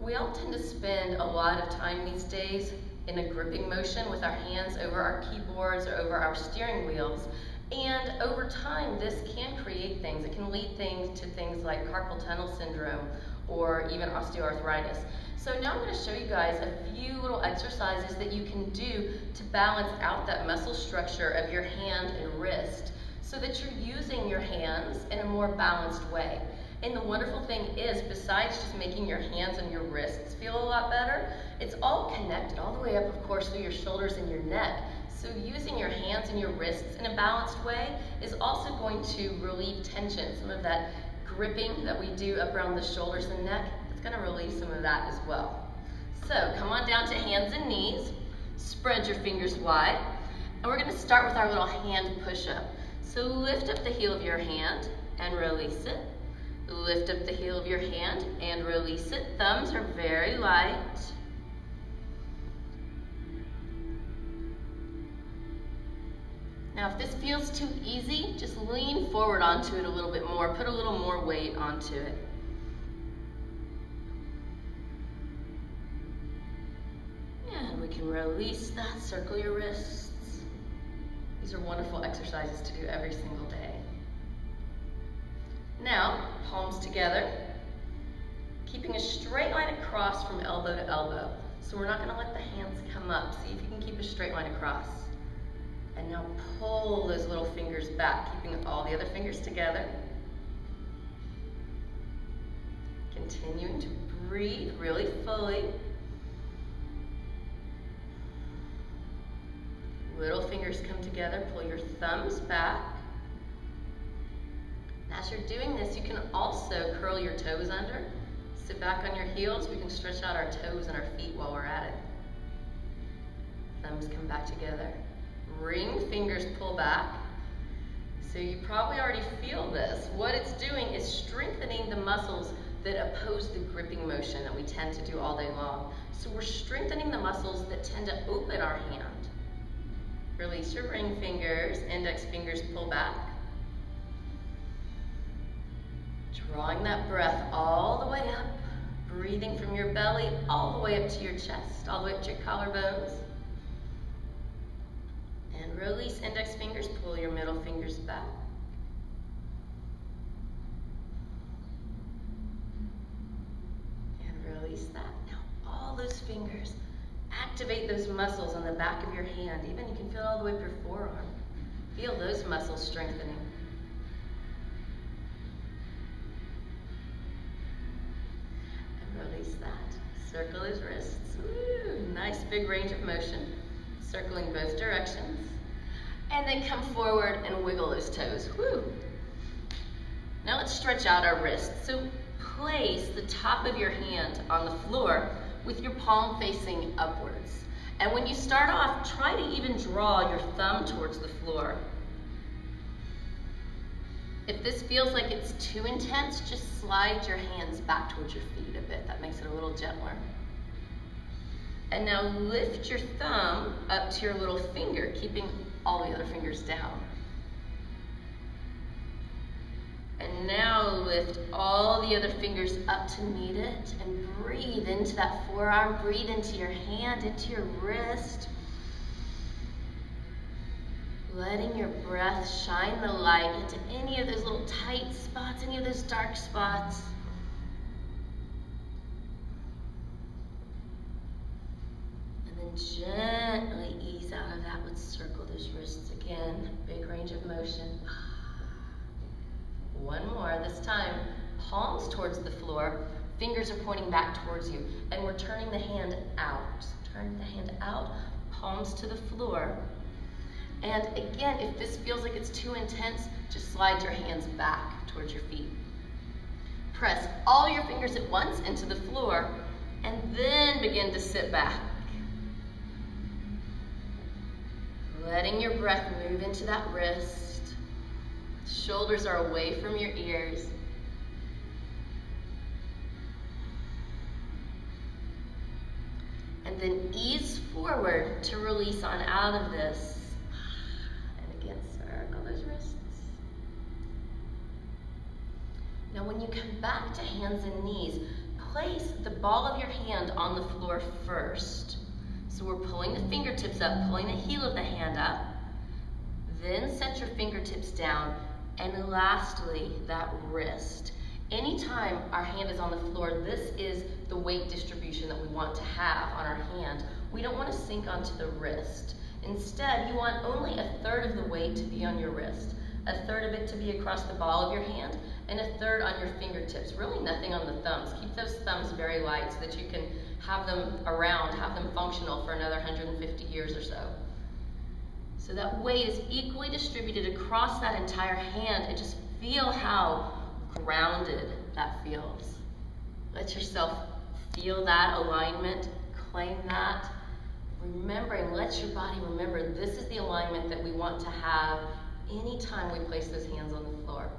We all tend to spend a lot of time these days in a gripping motion with our hands over our keyboards or over our steering wheels. And over time, this can create things. It can lead things to things like carpal tunnel syndrome or even osteoarthritis. So now I'm going to show you guys a few little exercises that you can do to balance out that muscle structure of your hand and wrist so that you're using your hands in a more balanced way. And the wonderful thing is, besides just making your hands and your wrists feel a lot better, it's all connected all the way up, of course, through your shoulders and your neck. So using your hands and your wrists in a balanced way is also going to relieve tension. Some of that gripping that we do up around the shoulders and neck, it's going to relieve some of that as well. So come on down to hands and knees, spread your fingers wide, and we're going to start with our little hand push-up. So lift up the heel of your hand and release it. Lift up the heel of your hand and release it. Thumbs are very light. Now if this feels too easy, just lean forward onto it a little bit more. Put a little more weight onto it. And we can release that. Circle your wrists. These are wonderful exercises to do every single day. Now, palms together, keeping a straight line across from elbow to elbow. So we're not going to let the hands come up. See if you can keep a straight line across. And now pull those little fingers back, keeping all the other fingers together. Continuing to breathe really fully. Little fingers come together, pull your thumbs back. As you're doing this, you can also curl your toes under. Sit back on your heels. We can stretch out our toes and our feet while we're at it. Thumbs come back together. Ring fingers pull back. So you probably already feel this. What it's doing is strengthening the muscles that oppose the gripping motion that we tend to do all day long. So we're strengthening the muscles that tend to open our hand. Release your ring fingers, index fingers pull back. Drawing that breath all the way up, breathing from your belly all the way up to your chest, all the way up to your collarbones. And release index fingers, pull your middle fingers back. And release that. Now all those fingers, activate those muscles on the back of your hand. Even you can feel it all the way up your forearm. Feel those muscles strengthening. Release that. Circle his wrists. Woo, nice big range of motion. Circling both directions. And then come forward and wiggle those toes. Woo. Now let's stretch out our wrists. So place the top of your hand on the floor with your palm facing upwards. And when you start off, try to even draw your thumb towards the floor. If this feels like it's too intense, just slide your hands back towards your feet a bit. That makes it a little gentler. And now lift your thumb up to your little finger, keeping all the other fingers down. And now lift all the other fingers up to meet it and breathe into that forearm. Breathe into your hand, into your wrist. Letting your breath shine the light into any of those little tight spots, any of those dark spots. And then gently ease out of that. Let's circle those wrists again. Big range of motion. One more. This time, palms towards the floor. Fingers are pointing back towards you. And we're turning the hand out. Turn the hand out, palms to the floor. And again, if this feels like it's too intense, just slide your hands back towards your feet. Press all your fingers at once into the floor, and then begin to sit back. Letting your breath move into that wrist. Shoulders are away from your ears. And then ease forward to release on out of this. Circle those wrists. Now when you come back to hands and knees, place the ball of your hand on the floor first. So we're pulling the fingertips up, pulling the heel of the hand up. Then set your fingertips down. And lastly, that wrist. Anytime our hand is on the floor, this is the weight distribution that we want to have on our hand. We don't want to sink onto the wrist. Instead, you want only a third of the weight to be on your wrist, a third of it to be across the ball of your hand, and a third on your fingertips. Really nothing on the thumbs. Keep those thumbs very light so that you can have them around, have them functional for another 150 years or so. So that weight is equally distributed across that entire hand, and just feel how grounded that feels. Let yourself feel that alignment, claim that. Remembering, let your body remember this is the alignment that we want to have anytime we place those hands on the floor.